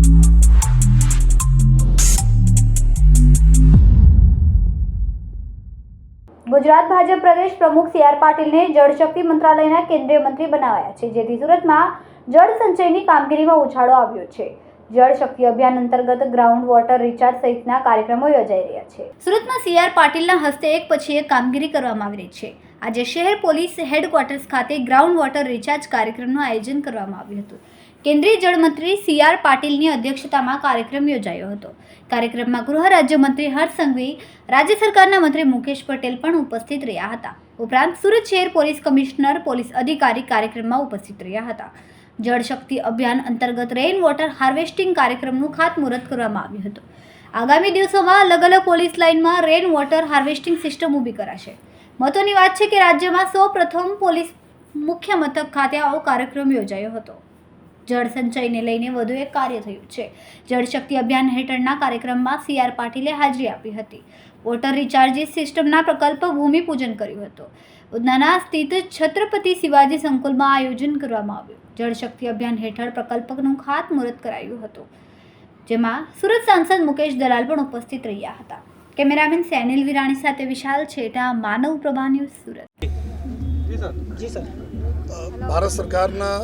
ગુજરાત ભાજપ પ્રદેશ પ્રમુખ સી.આર. પાટીલને જળશક્તિ મંત્રાલયના કેન્દ્રીય મંત્રી બનાવાયા છે, જેથી સુરતમાં જળ સંચયની કામગીરીમાં ઉછાળો આવ્યો છે. જળ શક્તિ અભિયાન અંતર્ગત ગ્રાઉન્ડ વોટર રિચાર્જ સહિતના કાર્યક્રમો યોજાઈ રહ્યા છે. સુરતમાં સી.આર. પાટીલના હસ્તે એક પછી એક કામગીરી કરવામાં આવી રહી છે. આજે શહેર પોલીસ હેડક્વાર્ટર્સ ખાતે ગ્રાઉન્ડ વોટર રિચાર્જ કાર્યક્રમનું આયોજન કરવામાં આવ્યું હતું. કેન્દ્રીય જળમંત્રી સી.આર. પાટીલની અધ્યક્ષતામાં કાર્યક્રમ યોજાયો હતો. કાર્યક્રમમાં ગૃહ રાજ્યમંત્રી હર્ષ સંઘવી, રાજ્ય સરકારના મંત્રી મુકેશ પટેલ પણ ઉપસ્થિત રહ્યા હતા. ઉપરાંત સુરત શહેર પોલીસ કમિશનર, પોલીસ અધિકારી કાર્યક્રમમાં ઉપસ્થિત રહ્યા હતા. જળ શક્તિ અભિયાન અંતર્ગત રેઇન વોટર હાર્વેસ્ટિંગ કાર્યક્રમનું ખાતમુહૂર્ત કરવામાં આવ્યું હતું. આગામી દિવસોમાં અલગ અલગ પોલીસ લાઇનમાં રેઇન વોટર હાર્વેસ્ટિંગ સિસ્ટમ ઊભી કરાશે. મહત્વની વાત છે કે રાજ્યમાં સૌપ્રથમ પોલીસ મુખ્ય મથક ખાતે આવો કાર્યક્રમ યોજાયો હતો. જળ સંચયને લઈને વધુ એક કાર્ય થયું છે. જળશક્તિ અભિયાન હેઠળના કાર્યક્રમમાં સી.આર. પાટીલે હાજરી આપી હતી. વોટર રિચાર્જિસ સિસ્ટમના પ્રકલ્પ ભૂમિપૂજન કર્યું હતું. ઉધનાના સ્થિત છત્રપતિ શિવાજી સંકુલમાં આયોજન કરવામાં આવ્યું. જળશક્તિ અભિયાન હેઠળ પ્રકલ્પનું ખાતમુહૂર્ત કરાયું હતું, જેમાં સુરત સાંસદ મુકેશ દલાલ પણ ઉપસ્થિત રહ્યા હતા. કેમેરામેન સેનિલ વિરાણી સાથે વિશાલ છેટા, માનવ પ્રભા ન્યૂઝ, સુરત. ભારત સરકારના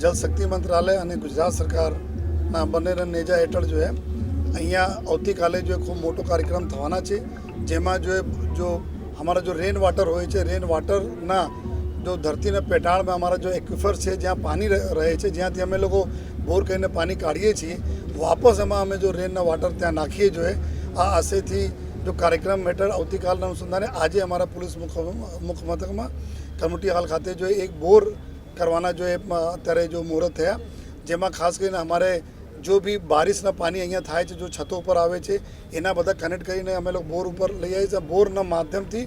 જલ શક્તિ મંત્રાલય અને ગુજરાત સરકારના બંનેના નેજા હેઠળ જો અહીંયા આવતીકાલે જો ખૂબ મોટો કાર્યક્રમ થવાના છે, જેમાં જો हमारा जो रेन वाटर હોય છે, રેન વાટરના જો ધરતીના પેટાળમાં અમારા જો એક્વિફર છે, જ્યાં પાણી રહે છે, જ્યાંથી અમે લોકો બોર કરીને પાણી કાઢીએ છીએ, વાપસ એમાં અમે જો રેનના વાટર ત્યાં નાખીએ જોઈએ. આ આશયથી જો કાર્યક્રમ હેઠળ આવતીકાલના અનુસંધાને આજે અમારા પોલીસ મુખ્ય મથકમાં કમ્યુનિટી હોલ ખાતે જો એક બોર કરવાના જો અત્યારે જો મુહૂર્ત થયા, જેમાં ખાસ કરીને અમારે जो भी बारिशના પાણી અહીંયા થાય છે, જો છતો ઉપર આવે છે, એના બધા કનેક્ટ કરીને અમે લોકો બોર ઉપર લઈ આવીએ છીએ. બોરના માધ્યમથી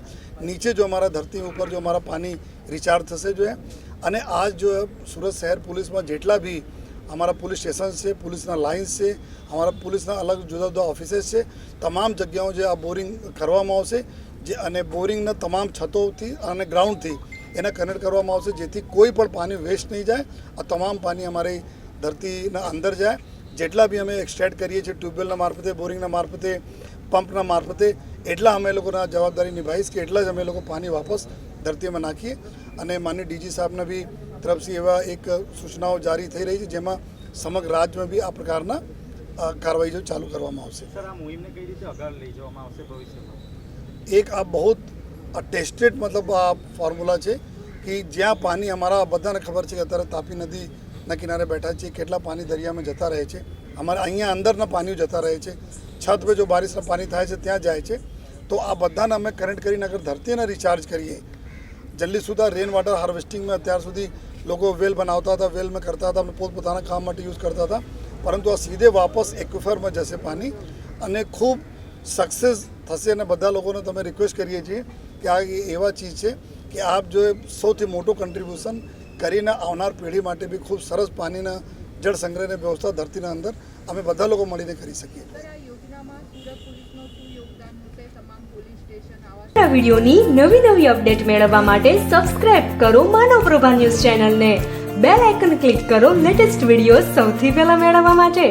નીચે જો અમારા ધરતી ઉપર જો અમારા પાણી રિચાર્જ થશે જોઈએ. અને આજ જો સુરત શહેર પોલીસમાં જેટલા બી અમારા પોલીસ સ્ટેશન છે, પોલીસના લાઇન્સ છે, અમારા પોલીસના અલગ જુદા જુદા ઓફિसेस છે, તમામ જગ્યાઓ જે આ બોરિંગ કરવામાં આવશે, જે અને બોરિંગના તમામ છતોથી અને ગ્રાઉન્ડથી એને કનેક્ટ કરવામાં આવશે, જેથી કોઈ પણ પાણી વેસ્ટ નહીં જાય. આ તમામ પાણી અમારી ધરતીના અંદર જાય. જેટલા બી અમે એક્સટ્રેક્ટ કરીએ છીએ ટ્યુબવેલના મારફતે, બોરિંગના મારફતે, પંપના મારફતે, એટલા અમે લોકોના જવાબદારી નિભાવીશ કે એટલા જ અમે લોકો પાણી વાપસ ધરતીમાં નાખીએ. અને માનનીય ડીજી સાહેબના બી તરફથી એવા એક સૂચનાઓ જારી થઈ રહી છે, જેમાં સમગ્ર રાજ્યમાં બી આ પ્રકારના કાર્યવાહી જો ચાલુ કરવામાં આવશે. એક આ બહુ ટેસ્ટેડ મતલબ આ ફોર્મ્યુલા છે કે જ્યાં પાણી અમારા બધાને ખબર છે કે અત્યારે તાપી નદીના કિનારે બેઠા છીએ, કેટલા પાણી દરિયામાં જતા રહે છે. અમારે અહીંયા અંદરના પાણીઓ જતા રહે છે, છત પર જો બારિશના પાણી થાય છે ત્યાં જાય છે. તો આ બધાને અમે કનેક્ટ કરીને અગર ધરતીને રિચાર્જ કરીએ, જલ્દી સુધા રેન વોટર હાર્વેસ્ટિંગમાં અત્યાર સુધી લોકો વેલ બનાવતા હતા, વેલમાં કરતા હતા, પોતપોતાના કામ માટે યુઝ કરતા હતા, પરંતુ આ સીધે વાપસ એક્વિફરમાં જશે પાણી અને ખૂબ સક્સેસ થશે. અને બધા લોકોને તમે રિક્વેસ્ટ કરીએ છીએ કે આ એવા ચીજ છે કે આપ જો સૌથી મોટું કન્ટ્રીબ્યુશન કરીને આવનાર પેઢી માટે બી ખૂબ સરસ પાણીના જળ સંગ્રહની વ્યવસ્થા ધરતીના અંદર અમે બધા લોકો મળીને કરી શકીએ. આ વિડિયોની નવી અપડેટ મેળવવા માટે સબસ્ક્રાઇબ કરો માનવ પ્રભા ન્યૂઝ ચેનલને. બેલ આઇકન ક્લિક કરો લેટેસ્ટ વિડિયો સૌથી પહેલા મેળવવા માટે.